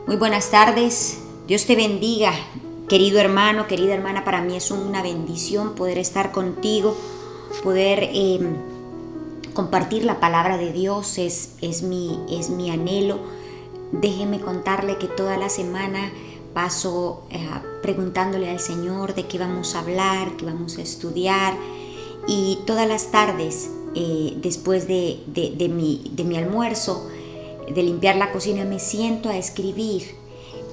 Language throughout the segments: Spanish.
Muy buenas tardes, Dios te bendiga, querido hermano, querida hermana. Para mí es una bendición poder estar contigo, poder compartir la palabra de Dios, es mi anhelo. Déjeme contarle que toda la semana paso preguntándole al Señor de qué vamos a hablar, qué vamos a estudiar, y todas las tardes después de mi almuerzo, de limpiar la cocina, me siento a escribir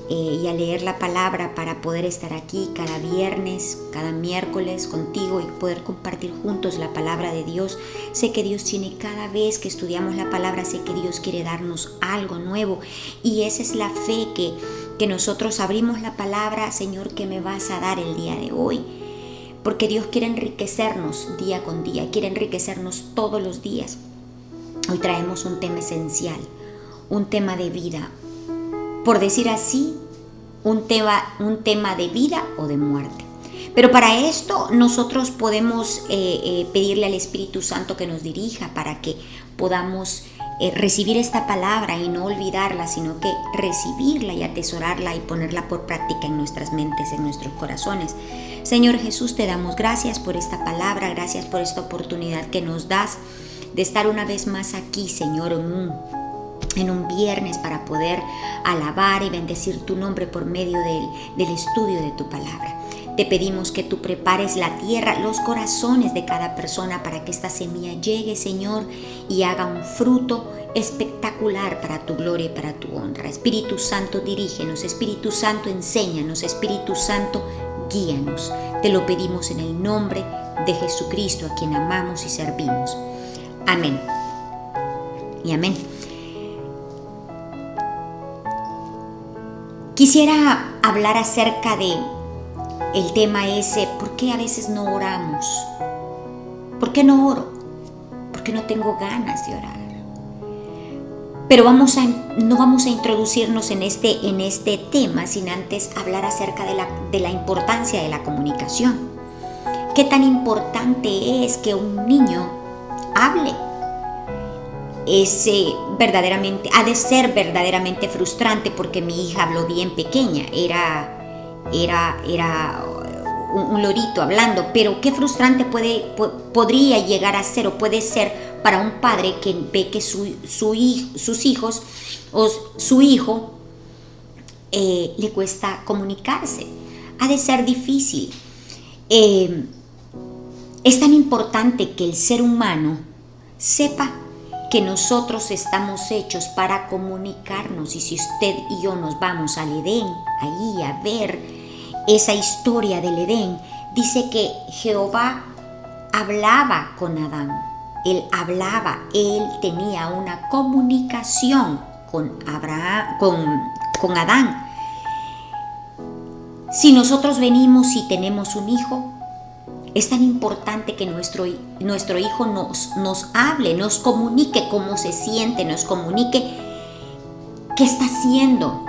y a leer la palabra para poder estar aquí cada viernes, cada miércoles contigo y poder compartir juntos la palabra de Dios. Sé que Dios tiene, cada vez que estudiamos la palabra, sé que Dios quiere darnos algo nuevo, y esa es la fe que nosotros abrimos la palabra. Señor, ¿qué me vas a dar el día de hoy? Porque Dios quiere enriquecernos día con día, quiere enriquecernos todos los días. Hoy traemos un tema esencial, un tema de vida, por decir así, un tema de vida o de muerte. Pero para esto nosotros podemos pedirle al Espíritu Santo que nos dirija para que podamos recibir esta palabra y no olvidarla, sino que recibirla y atesorarla y ponerla por práctica en nuestras mentes, en nuestros corazones. Señor Jesús, te damos gracias por esta palabra, gracias por esta oportunidad que nos das de estar una vez más aquí, Señor, en un viernes, para poder alabar y bendecir tu nombre por medio del estudio de tu palabra. Te pedimos que tú prepares la tierra, los corazones de cada persona, para que esta semilla llegue, Señor, y haga un fruto espectacular para tu gloria y para tu honra. Espíritu Santo, dirígenos. Espíritu Santo, enséñanos. Espíritu Santo, guíanos. Te lo pedimos en el nombre de Jesucristo, a quien amamos y servimos. Amén y amén. Quisiera hablar acerca de el tema ese: ¿por qué a veces no oramos? ¿Por qué no oro? ¿Por qué no tengo ganas de orar? Pero no vamos a introducirnos en este tema sin antes hablar acerca de la importancia de la comunicación. ¿Qué tan importante es que un niño hable? Ha de ser verdaderamente frustrante, porque mi hija habló bien pequeña, era un lorito hablando, pero qué frustrante podría llegar a ser, o puede ser, para un padre que ve que sus hijos o su hijo le cuesta comunicarse. Ha de ser difícil. Es tan importante que el ser humano sepa que nosotros estamos hechos para comunicarnos. Y si usted y yo nos vamos al Edén, ahí a ver esa historia del Edén, dice que Jehová hablaba con Adán. Él tenía una comunicación con Adán. Si nosotros venimos y tenemos un hijo, es tan importante que nuestro hijo nos hable, nos comunique cómo se siente, nos comunique qué está haciendo,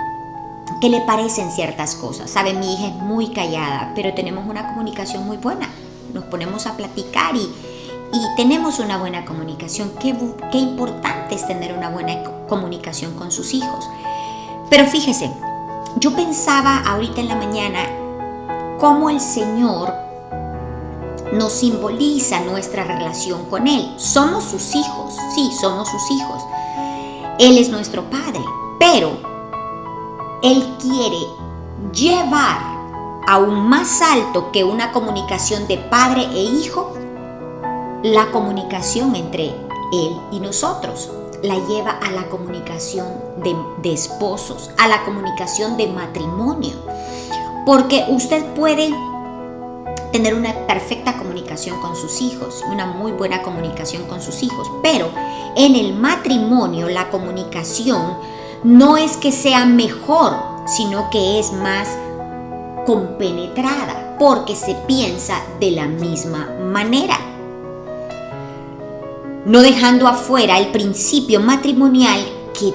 qué le parecen ciertas cosas. Sabe, mi hija es muy callada, pero tenemos una comunicación muy buena. Nos ponemos a platicar y tenemos una buena comunicación. Qué importante es tener una buena comunicación con sus hijos. Pero fíjese, yo pensaba ahorita en la mañana cómo el Señor nos simboliza nuestra relación con Él. Somos sus hijos, sí, somos sus hijos. Él es nuestro Padre, pero Él quiere llevar aún más alto que una comunicación de padre e hijo, la comunicación entre Él y nosotros. La lleva a la comunicación de esposos, a la comunicación de matrimonio. Porque usted puede tener una perfecta comunicación con sus hijos, una muy buena comunicación con sus hijos, pero en el matrimonio la comunicación no es que sea mejor, sino que es más compenetrada, porque se piensa de la misma manera, no dejando afuera el principio matrimonial que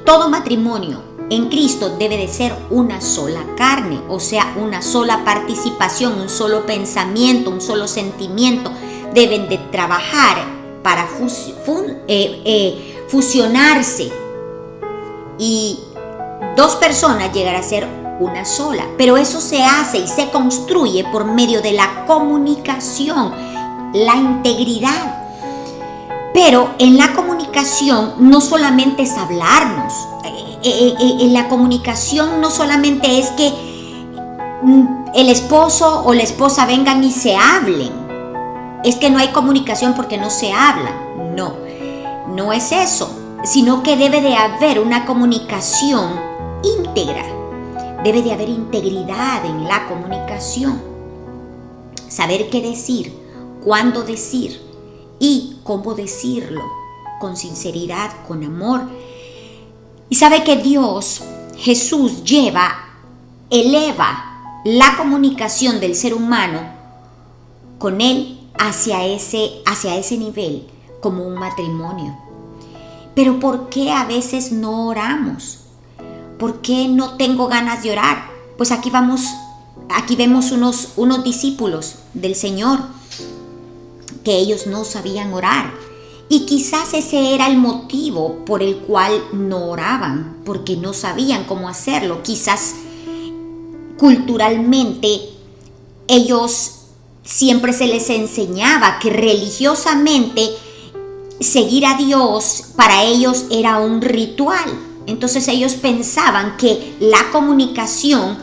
todo matrimonio en Cristo debe de ser una sola carne, o sea, una sola participación, un solo pensamiento, un solo sentimiento. Deben de trabajar para fusionarse y dos personas llegar a ser una sola. Pero eso se hace y se construye por medio de la comunicación, la integridad. Pero en la comunicación no solamente es hablarnos. En la comunicación no solamente es que el esposo o la esposa vengan y se hablen. Es que no hay comunicación porque no se hablan. No, no es eso, sino que debe de haber una comunicación íntegra. Debe de haber integridad en la comunicación. Saber qué decir, cuándo decir y cómo decirlo, con sinceridad, con amor. Y sabe que Dios, Jesús, eleva la comunicación del ser humano con Él hacia ese nivel, como un matrimonio. Pero ¿por qué a veces no oramos? ¿Por qué no tengo ganas de orar? Pues aquí vemos unos discípulos del Señor que ellos no sabían orar. Y quizás ese era el motivo por el cual no oraban, porque no sabían cómo hacerlo. Quizás culturalmente ellos siempre se les enseñaba que religiosamente seguir a Dios para ellos era un ritual. Entonces ellos pensaban que la comunicación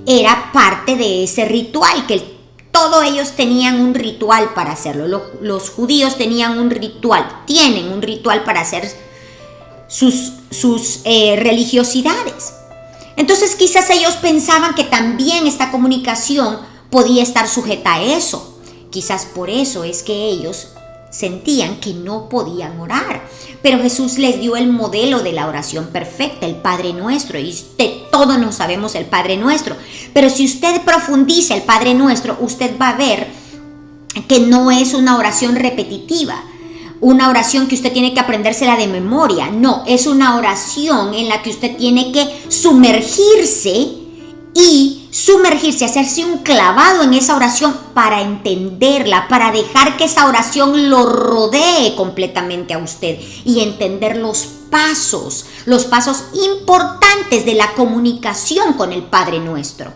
era parte de ese ritual, que todos ellos tenían un ritual para hacerlo. Los judíos tienen un ritual para hacer sus religiosidades. Entonces quizás ellos pensaban que también esta comunicación podía estar sujeta a eso. Quizás por eso es que ellos sentían que no podían orar. Pero Jesús les dio el modelo de la oración perfecta, el Padre Nuestro. Y todos nos sabemos el Padre Nuestro. Pero si usted profundiza el Padre Nuestro, usted va a ver que no es una oración repetitiva, una oración que usted tiene que aprendérsela de memoria. No, es una oración en la que usted tiene que sumergirse, hacerse un clavado en esa oración para entenderla, para dejar que esa oración lo rodee completamente a usted y entender los pasos importantes de la comunicación con el Padre Nuestro.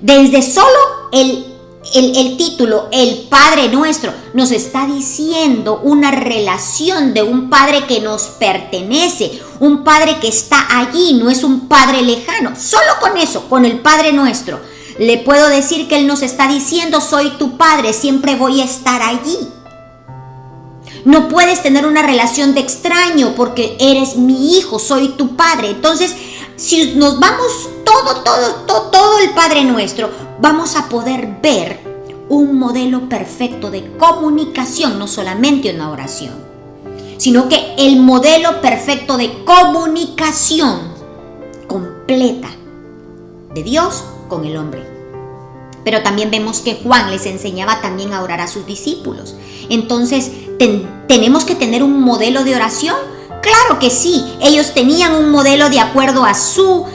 Desde solo el título, el Padre Nuestro, nos está diciendo una relación de un Padre que nos pertenece, un Padre que está allí, no es un Padre lejano. Solo con eso, con el Padre Nuestro, le puedo decir que Él nos está diciendo: soy tu Padre, siempre voy a estar allí. No puedes tener una relación de extraño porque eres mi hijo, soy tu Padre. Entonces, si nos vamos todo el Padre Nuestro, vamos a poder ver un modelo perfecto de comunicación, no solamente una oración, sino que el modelo perfecto de comunicación completa de Dios con el hombre. Pero también vemos que Juan les enseñaba también a orar a sus discípulos. Entonces, ¿tenemos que tener un modelo de oración? Claro que sí, ellos tenían un modelo de acuerdo a su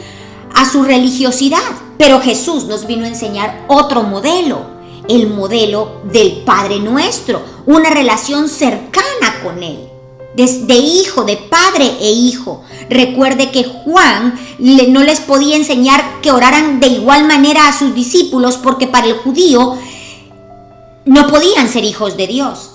religiosidad, pero Jesús nos vino a enseñar otro modelo, el modelo del Padre Nuestro, una relación cercana con Él, de hijo, de padre e hijo. Recuerde que Juan no les podía enseñar que oraran de igual manera a sus discípulos, porque para el judío no podían ser hijos de Dios.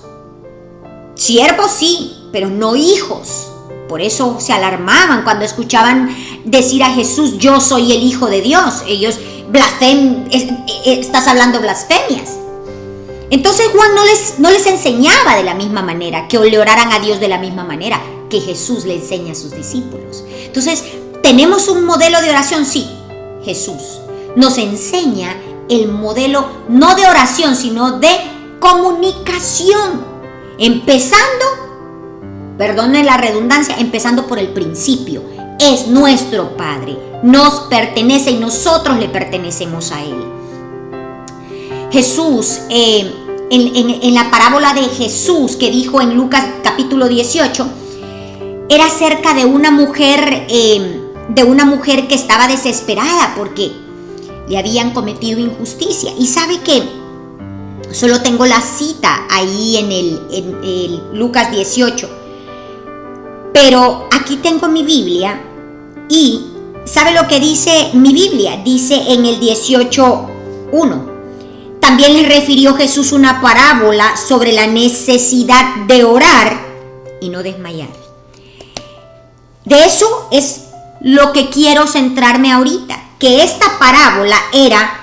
Siervos sí, pero no hijos. Por eso se alarmaban cuando escuchaban decir a Jesús: yo soy el Hijo de Dios. Ellos estás hablando blasfemias. Entonces Juan no les enseñaba de la misma manera, que le oraran a Dios de la misma manera que Jesús le enseña a sus discípulos. Entonces, ¿tenemos un modelo de oración? Sí, Jesús nos enseña el modelo no de oración, sino de comunicación. Perdone la redundancia, empezando por el principio. Es nuestro Padre, nos pertenece y nosotros le pertenecemos a Él. Jesús, en la parábola de Jesús que dijo en Lucas capítulo 18, era acerca de una mujer que estaba desesperada porque le habían cometido injusticia. Y sabe que solo tengo la cita ahí en el Lucas 18, pero aquí tengo mi Biblia y ¿sabe lo que dice mi Biblia? Dice en el 18:1. También les refirió Jesús una parábola sobre la necesidad de orar y no desmayar. De eso es lo que quiero centrarme ahorita, que esta parábola era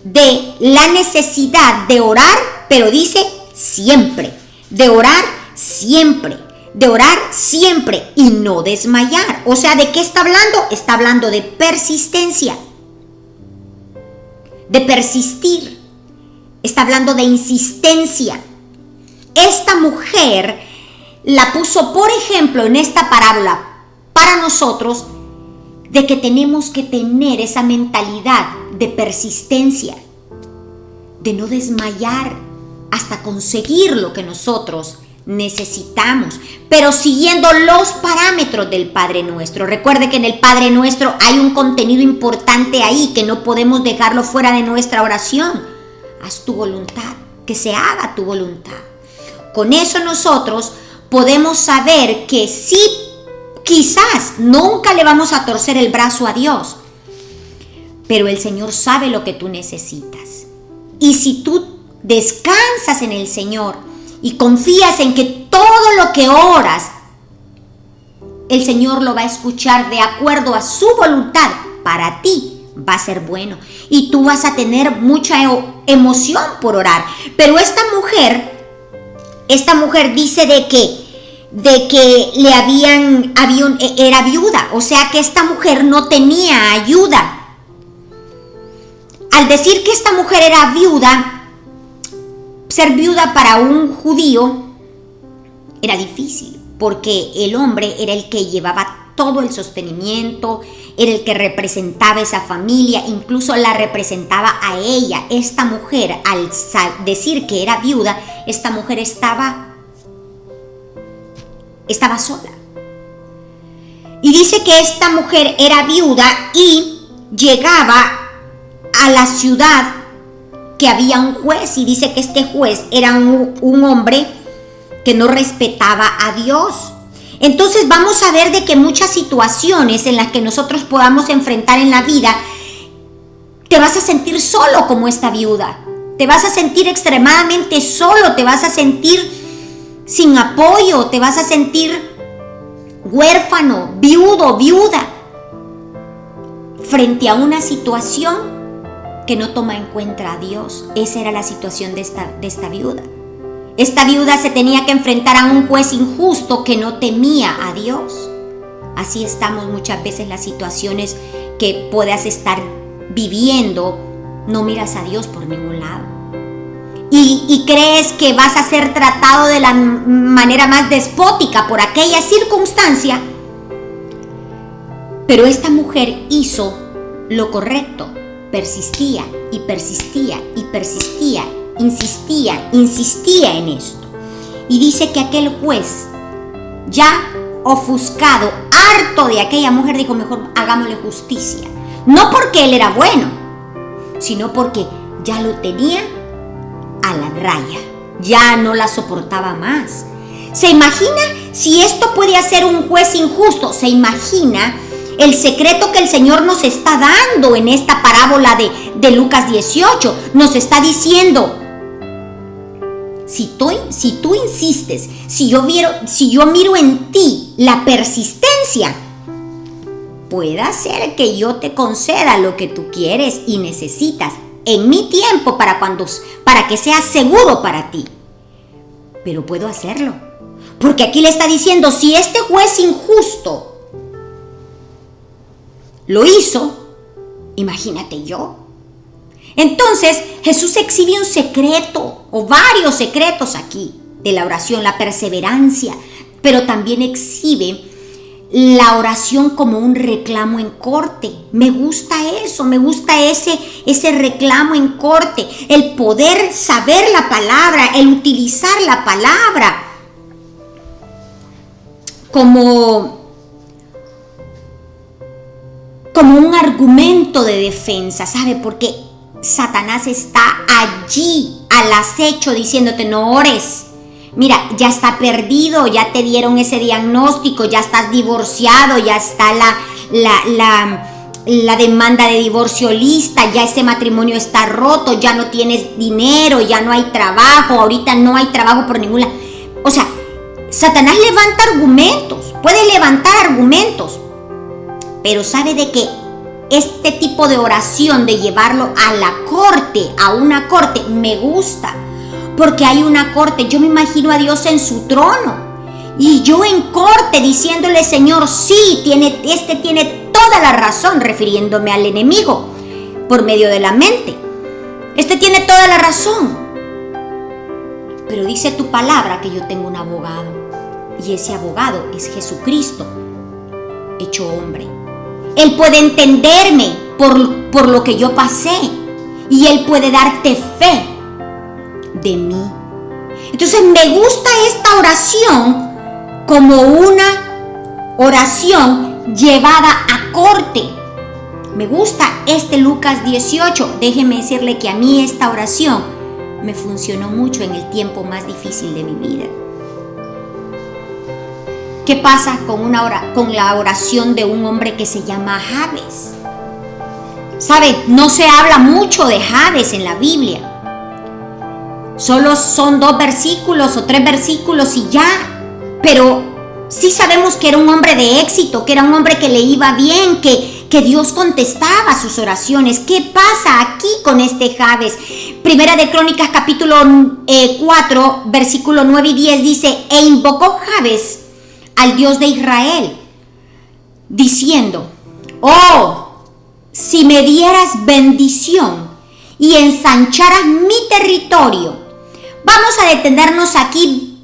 de la necesidad de orar, pero dice siempre, de orar siempre, de orar siempre y no desmayar. O sea, ¿de qué está hablando? Está hablando de persistencia, de persistir, está hablando de insistencia. Esta mujer la puso, por ejemplo, en esta parábola para nosotros, de que tenemos que tener esa mentalidad de persistencia, de no desmayar hasta conseguir lo que nosotros necesitamos, pero siguiendo los parámetros del Padre Nuestro. Recuerde que en el Padre Nuestro hay un contenido importante ahí que no podemos dejarlo fuera de nuestra oración. Haz tu voluntad, que se haga tu voluntad. Con eso nosotros podemos saber que sí, quizás nunca le vamos a torcer el brazo a Dios, pero el Señor sabe lo que tú necesitas. Y si tú descansas en el Señor y confías en que todo lo que oras, el Señor lo va a escuchar de acuerdo a su voluntad, para ti va a ser bueno. Y tú vas a tener mucha emoción por orar. Pero esta mujer dice de que era viuda, o sea que esta mujer no tenía ayuda. Al decir que esta mujer era viuda, ser viuda para un judío era difícil, porque el hombre era el que llevaba todo el sostenimiento, era el que representaba esa familia, incluso la representaba a ella. Esta mujer, al decir que era viuda, esta mujer estaba sola. Y dice que esta mujer era viuda y llegaba a la ciudad que había un juez, y dice que este juez era un hombre que no respetaba a Dios. Entonces vamos a ver de que muchas situaciones en las que nosotros podamos enfrentar en la vida, te vas a sentir solo como esta viuda, te vas a sentir extremadamente solo, te vas a sentir sin apoyo, te vas a sentir huérfano, viudo, viuda, frente a una situación que no toma en cuenta a Dios. Esa era la situación de esta viuda. Esta viuda se tenía que enfrentar a un juez injusto que no temía a Dios. Así estamos muchas veces las situaciones que puedas estar viviendo, no miras a Dios por ningún lado. Y crees que vas a ser tratado de la manera más despótica por aquella circunstancia. Pero esta mujer hizo lo correcto, persistía y persistía y persistía, insistía en esto. Y dice que aquel juez, ya ofuscado, harto de aquella mujer, dijo: mejor hagámosle justicia. No porque él era bueno, sino porque ya lo tenía a la raya, ya no la soportaba más. ¿Se imagina si esto puede hacer un juez injusto? ¿Se imagina el secreto que el Señor nos está dando en esta parábola de Lucas 18? Nos está diciendo: si tú insistes, si yo miro en ti la persistencia, puede ser que yo te conceda lo que tú quieres y necesitas en mi tiempo para que sea seguro para ti. Pero puedo hacerlo, porque aquí le está diciendo: si este juez injusto lo hizo, imagínate yo. Entonces Jesús exhibe un secreto, o varios secretos aquí de la oración: la perseverancia, pero también exhibe la oración como un reclamo en corte. Me gusta eso, me gusta ese reclamo en corte, el poder saber la palabra, el utilizar la palabra como un argumento de defensa, ¿sabe? Porque Satanás está allí al acecho diciéndote: no ores. Mira, ya está perdido, ya te dieron ese diagnóstico, ya estás divorciado, ya está la demanda de divorcio lista, ya ese matrimonio está roto, ya no tienes dinero, ya no hay trabajo, ahorita no hay trabajo por ninguna. O sea, Satanás levanta argumentos, puede levantar argumentos, pero sabe de que este tipo de oración, de llevarlo a la corte, a una corte, me gusta, porque hay una corte. Yo me imagino a Dios en su trono y yo en corte diciéndole: Señor, sí, tiene toda la razón, refiriéndome al enemigo por medio de la mente. Tiene toda la razón. Pero dice tu palabra que yo tengo un abogado, y ese abogado es Jesucristo hecho hombre. Él puede entenderme por lo que yo pasé, y Él puede darte fe de mí. Entonces me gusta esta oración como una oración llevada a corte. Me gusta Lucas 18. Déjeme decirle que a mí esta oración me funcionó mucho en el tiempo más difícil de mi vida. ¿Qué pasa con la oración de un hombre que se llama Jabes? ¿Sabe? No se habla mucho de Jabes en la Biblia. Solo son 2 versículos o 3 versículos y ya. Pero sí sabemos que era un hombre de éxito, que era un hombre que le iba bien, que Dios contestaba sus oraciones. ¿Qué pasa aquí con este Jabes? Primera de Crónicas capítulo 4, versículo 9 y 10 dice: e invocó Jabes al Dios de Israel, diciendo: oh, si me dieras bendición y ensancharas mi territorio. Vamos a detenernos aquí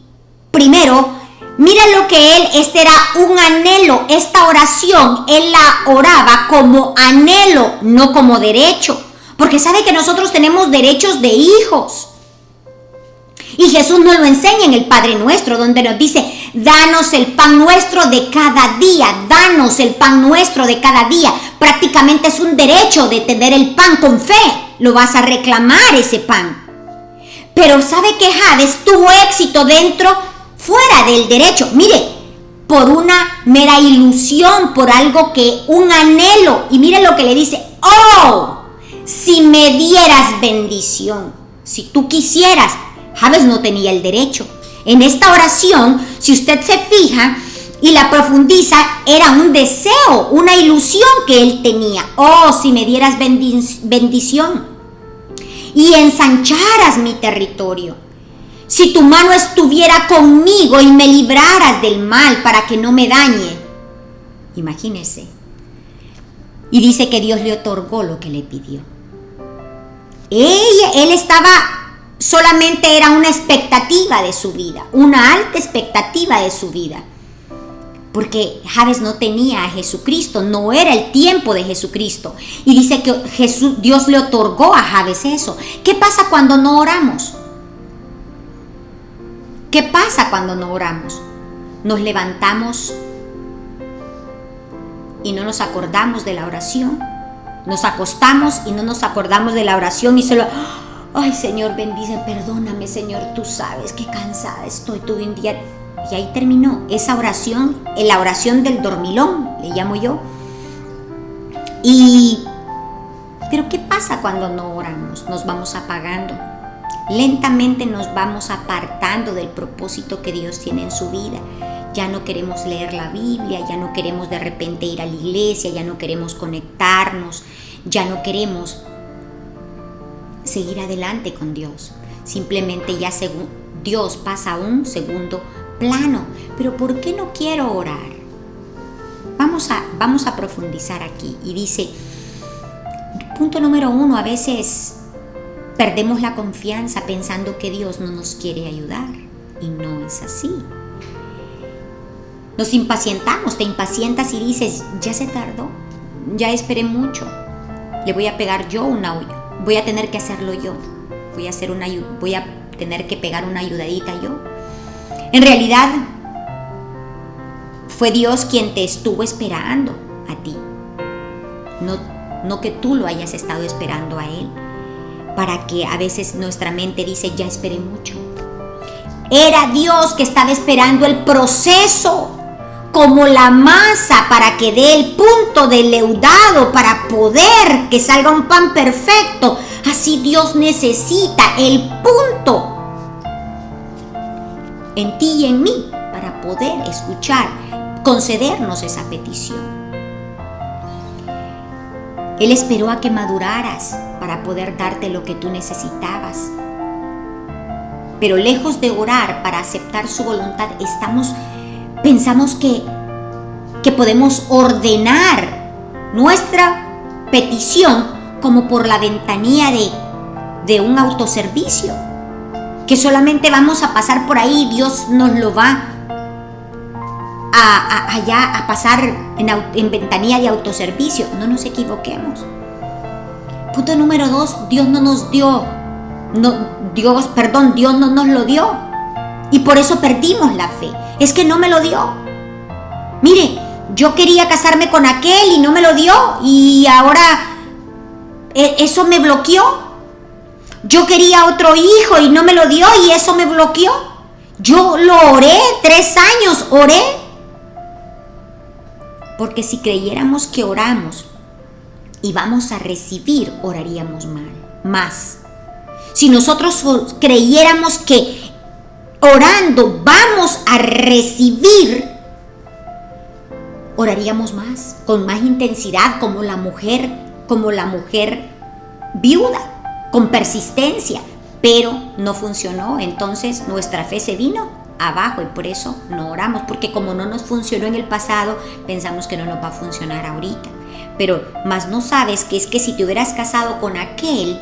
primero. Mira lo que este era un anhelo. Esta oración, él la oraba como anhelo, no como derecho. Porque sabe que nosotros tenemos derechos de hijos. Y Jesús nos lo enseña en el Padre Nuestro, donde nos dice: danos el pan nuestro de cada día, danos el pan nuestro de cada día. Prácticamente es un derecho de tener el pan con fe. Lo vas a reclamar ese pan. Pero sabe que Jabes tuvo éxito fuera del derecho. Mire, por una mera ilusión, por algo un anhelo. Y mire lo que le dice: oh, si me dieras bendición, si tú quisieras. Jabes no tenía el derecho. En esta oración, si usted se fija y la profundiza, era un deseo, una ilusión que él tenía. Oh, si me dieras bendición y ensancharas mi territorio. Si tu mano estuviera conmigo y me libraras del mal para que no me dañe. Imagínese. Y dice que Dios le otorgó lo que le pidió. Él estaba... solamente era una expectativa de su vida, una alta expectativa de su vida. Porque Jabes no tenía a Jesucristo, no era el tiempo de Jesucristo. Y dice que Dios le otorgó a Jabes eso. ¿Qué pasa cuando no oramos? ¿Qué pasa cuando no oramos? Nos levantamos y no nos acordamos de la oración. Nos acostamos y no nos acordamos de la oración y solo... ay, Señor, bendice, perdóname, Señor, tú sabes qué cansada estoy, tuve un día... Y ahí terminó esa oración, la oración del dormilón, le llamo yo. Pero ¿qué pasa cuando no oramos? Nos vamos apagando. Lentamente nos vamos apartando del propósito que Dios tiene en su vida. Ya no queremos leer la Biblia, ya no queremos de repente ir a la iglesia, ya no queremos conectarnos, ya no queremos seguir adelante con Dios. Simplemente ya Dios pasa a un segundo plano. Pero ¿por qué no quiero orar? Vamos a profundizar aquí. Y dice, punto número 1, a veces perdemos la confianza pensando que Dios no nos quiere ayudar. Y no es así. Nos impacientamos, te impacientas y dices, ya se tardó, ya esperé mucho. Le voy a pegar yo voy a tener que hacerlo yo. Voy a tener que pegar una ayudadita yo. En realidad, fue Dios quien te estuvo esperando a ti. No que tú lo hayas estado esperando a Él. Para que a veces nuestra mente dice, ya esperé mucho. Era Dios que estaba esperando el proceso como la masa para que dé el punto del leudado para poder que salga un pan perfecto, así Dios necesita el punto en ti y en mí para poder escuchar, concedernos esa petición. Él esperó a que maduraras para poder darte lo que tú necesitabas. Pero lejos de orar para aceptar su voluntad, pensamos que podemos ordenar nuestra petición como por la ventanilla de un autoservicio, que solamente vamos a pasar por ahí y Dios nos lo va a pasar en ventanilla de autoservicio. No nos equivoquemos. Punto número 2, Dios no nos dio. Y por eso perdimos la fe. Es que no me lo dio. Mire, yo quería casarme con aquel y no me lo dio. Y ahora eso me bloqueó. Yo quería otro hijo y no me lo dio y eso me bloqueó. Yo lo oré, 3 años oré. Porque si creyéramos que oramos y vamos a recibir, oraríamos más. Si nosotros creyéramos que orando vamos a recibir, oraríamos más, con más intensidad, como la mujer viuda, con persistencia. Pero no funcionó, entonces nuestra fe se vino abajo y por eso no oramos, porque como no nos funcionó en el pasado, pensamos que no nos va a funcionar ahorita. Pero más no sabes que es que si te hubieras casado con aquel,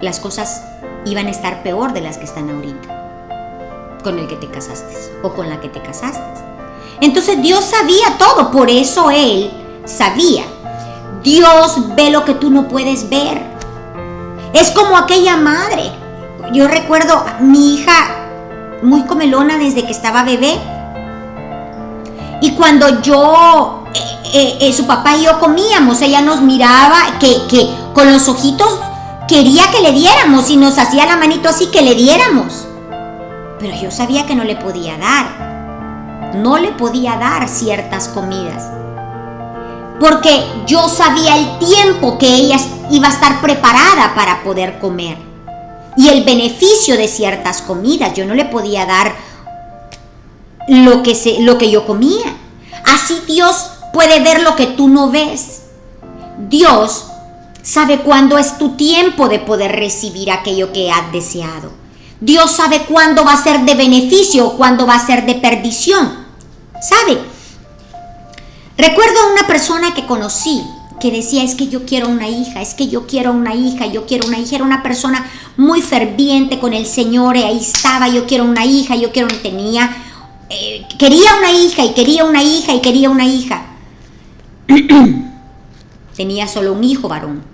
las cosas iban a estar peor de las que están ahorita, con el que te casaste o con la que te casaste. Entonces Dios sabía todo, por eso Él sabía. Dios ve lo que tú no puedes ver. Es como aquella madre. Yo recuerdo a mi hija muy comelona desde que estaba bebé. Y cuando su papá y yo comíamos, ella nos miraba que con los ojitos quería que le diéramos y nos hacía la manito así que le diéramos. Pero yo sabía que no le podía dar ciertas comidas. Porque yo sabía el tiempo que ella iba a estar preparada para poder comer. Y el beneficio de ciertas comidas. Yo no le podía dar lo que yo comía. Así Dios puede ver lo que tú no ves. Dios sabe cuándo es tu tiempo de poder recibir aquello que has deseado. Dios sabe cuándo va a ser de beneficio o cuándo va a ser de perdición. ¿Sabe? Recuerdo a una persona que conocí que decía, es que yo quiero una hija, Era una persona muy ferviente con el Señor y ahí estaba, yo quiero una hija, quería una hija y quería una hija y quería una hija. Tenía solo un hijo varón.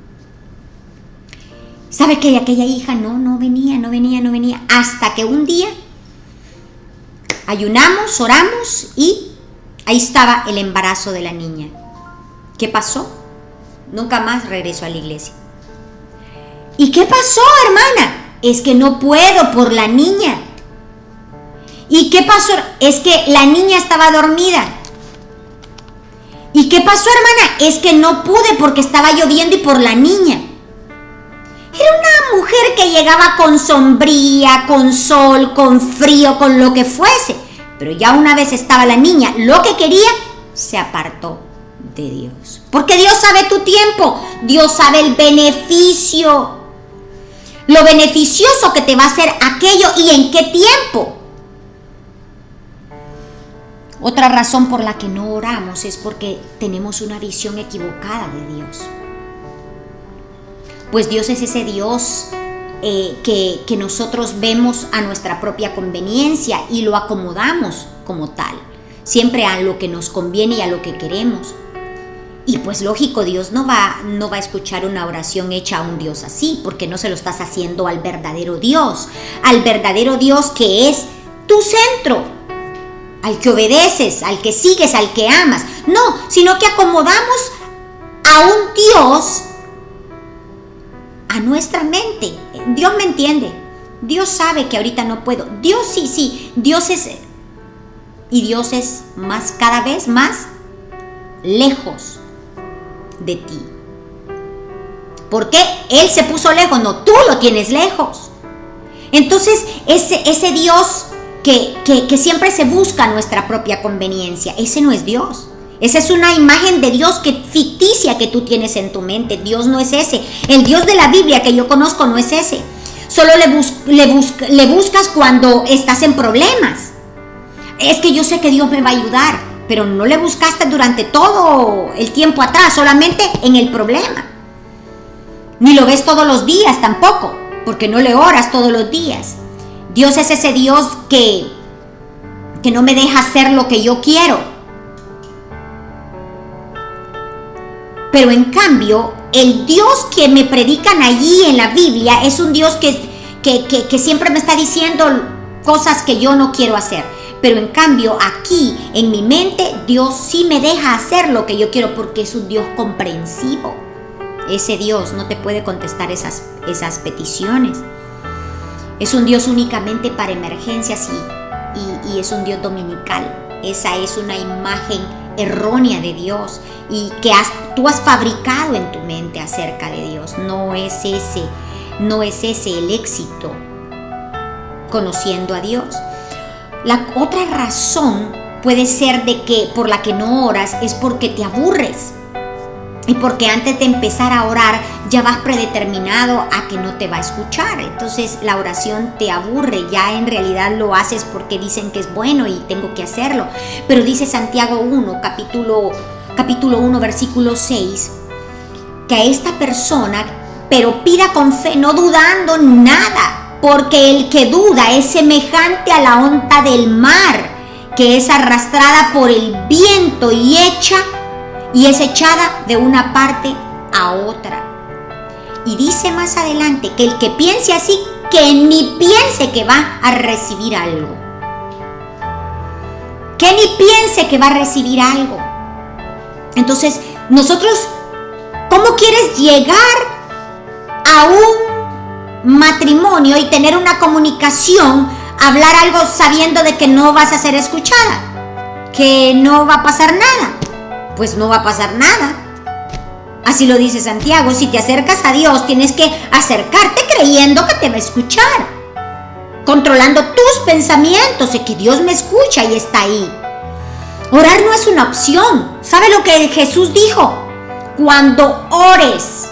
¿Sabe que aquella hija no venía? Hasta que un día ayunamos, oramos y ahí estaba el embarazo de la niña. ¿Qué pasó? Nunca más regresó a la iglesia. ¿Y qué pasó, hermana? Es que no puedo por la niña. ¿Y qué pasó? Es que la niña estaba dormida. ¿Y qué pasó, hermana? Es que no pude porque estaba lloviendo y por la niña. Era una mujer que llegaba con sombría, con sol, con frío, con lo que fuese. Pero ya una vez estaba la niña, lo que quería, se apartó de Dios. Porque Dios sabe tu tiempo, Dios sabe el beneficio, lo beneficioso que te va a hacer aquello y en qué tiempo. Otra razón por la que no oramos es porque tenemos una visión equivocada de Dios. Pues Dios es ese Dios que nosotros vemos a nuestra propia conveniencia y lo acomodamos como tal, siempre a lo que nos conviene y a lo que queremos. Y pues lógico, Dios no va a escuchar una oración hecha a un Dios así, porque no se lo estás haciendo al verdadero Dios que es tu centro, al que obedeces, al que sigues, al que amas. No, sino que acomodamos a un Dios a nuestra mente. Dios me entiende. Dios sabe que ahorita no puedo. Dios sí. Dios es y Dios es cada vez más lejos de ti. ¿Por qué? Él se puso lejos, no, tú lo tienes lejos. Entonces, ese Dios que siempre se busca nuestra propia conveniencia, ese no es Dios. Esa es una imagen de Dios ficticia que tú tienes en tu mente. Dios no es ese. El Dios de la Biblia que yo conozco no es ese. Solo le buscas cuando estás en problemas. Es que yo sé que Dios me va a ayudar, pero no le buscaste durante todo el tiempo atrás, solamente en el problema. Ni lo ves todos los días tampoco, porque no le oras todos los días. Dios es ese Dios que no me deja hacer lo que yo quiero. Pero en cambio, el Dios que me predican allí en la Biblia es un Dios que siempre me está diciendo cosas que yo no quiero hacer. Pero en cambio, aquí en mi mente, Dios sí me deja hacer lo que yo quiero porque es un Dios comprensivo. Ese Dios no te puede contestar esas peticiones. Es un Dios únicamente para emergencias y es un Dios dominical. Esa es una imagen errónea de Dios y que tú has fabricado en tu mente acerca de Dios. No es ese el éxito conociendo a Dios. La otra razón puede ser por la que no oras es porque te aburres. Y porque antes de empezar a orar ya vas predeterminado a que no te va a escuchar. Entonces la oración te aburre, ya en realidad lo haces porque dicen que es bueno y tengo que hacerlo. Pero dice Santiago 1, capítulo 1, versículo 6, que a esta persona, pero pida con fe, no dudando nada, porque el que duda es semejante a la onda del mar, que es arrastrada por el viento y es echada de una parte a otra. Y dice más adelante que el que piense así, que ni piense que va a recibir algo. Que ni piense que va a recibir algo. Entonces, nosotros, ¿cómo quieres llegar a un matrimonio y tener una comunicación, hablar algo sabiendo de que no vas a ser escuchada? Que no va a pasar nada. Pues no va a pasar nada. Así lo dice Santiago. Si te acercas a Dios, tienes que acercarte creyendo que te va a escuchar, controlando tus pensamientos de que Dios me escucha y está ahí. Orar no es una opción. ¿Sabe lo que Jesús dijo? Cuando ores,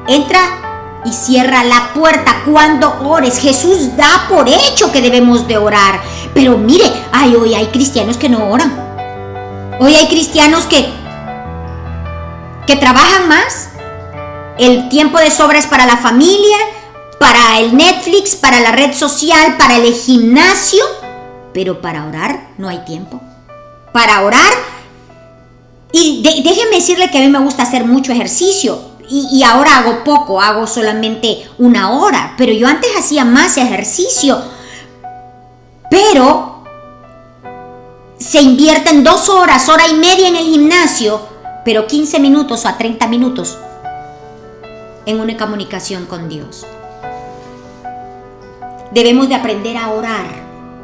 entra y cierra la puerta. Cuando ores, Jesús da por hecho que debemos de orar. Pero mire, hoy hay cristianos que no oran. Hoy hay cristianos que trabajan más. El tiempo de sobra es para la familia, para el Netflix, para la red social, para el gimnasio. Pero para orar no hay tiempo. Para orar, y déjenme decirle que a mí me gusta hacer mucho ejercicio. Y ahora hago poco, hago solamente 1 hora. Pero yo antes hacía más ejercicio. Pero se invierten 2 horas, hora y media en el gimnasio, pero 15 minutos a 30 minutos en una comunicación con Dios. Debemos de aprender a orar,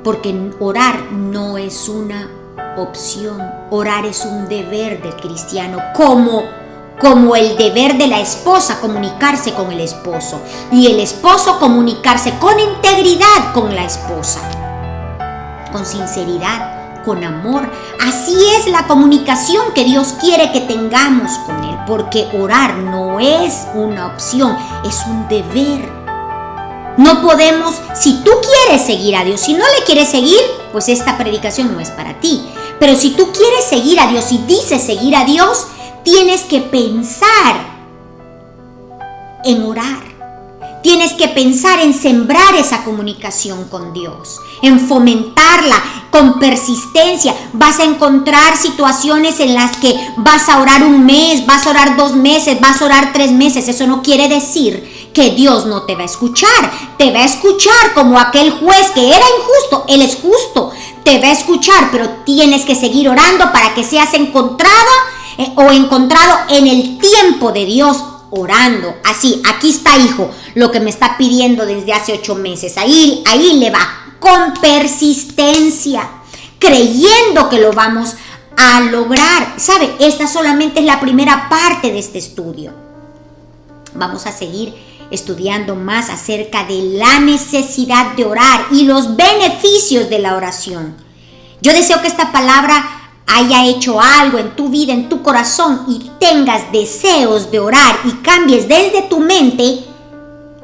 porque orar no es una opción. Orar es un deber del cristiano, como el deber de la esposa comunicarse con el esposo y el esposo comunicarse con integridad con la esposa, con sinceridad, con amor. Así es la comunicación que Dios quiere que tengamos con Él, porque orar no es una opción, es un deber. No podemos, si tú quieres seguir a Dios, si no le quieres seguir, pues esta predicación no es para ti. Pero si tú quieres seguir a Dios y dices seguir a Dios, tienes que pensar en orar. Tienes que pensar en sembrar esa comunicación con Dios, en fomentarla con persistencia. Vas a encontrar situaciones en las que vas a orar 1 mes, vas a orar 2 meses, vas a orar 3 meses. Eso no quiere decir que Dios no te va a escuchar. Te va a escuchar como aquel juez que era injusto. Él es justo. Te va a escuchar, pero tienes que seguir orando para que seas encontrado en el tiempo de Dios. Orando, así, aquí está, hijo, lo que me está pidiendo desde hace 8 meses, ahí le va, con persistencia, creyendo que lo vamos a lograr. ¿Sabe? Esta solamente es la primera parte de este estudio. Vamos a seguir estudiando más acerca de la necesidad de orar y los beneficios de la oración. Yo deseo que esta palabra haya hecho algo en tu vida, en tu corazón, y tengas deseos de orar y cambies desde tu mente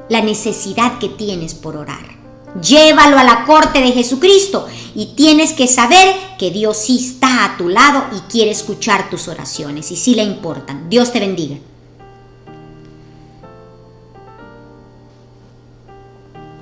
la necesidad que tienes por orar. Llévalo a la corte de Jesucristo y tienes que saber que Dios sí está a tu lado y quiere escuchar tus oraciones y sí le importan. Dios te bendiga.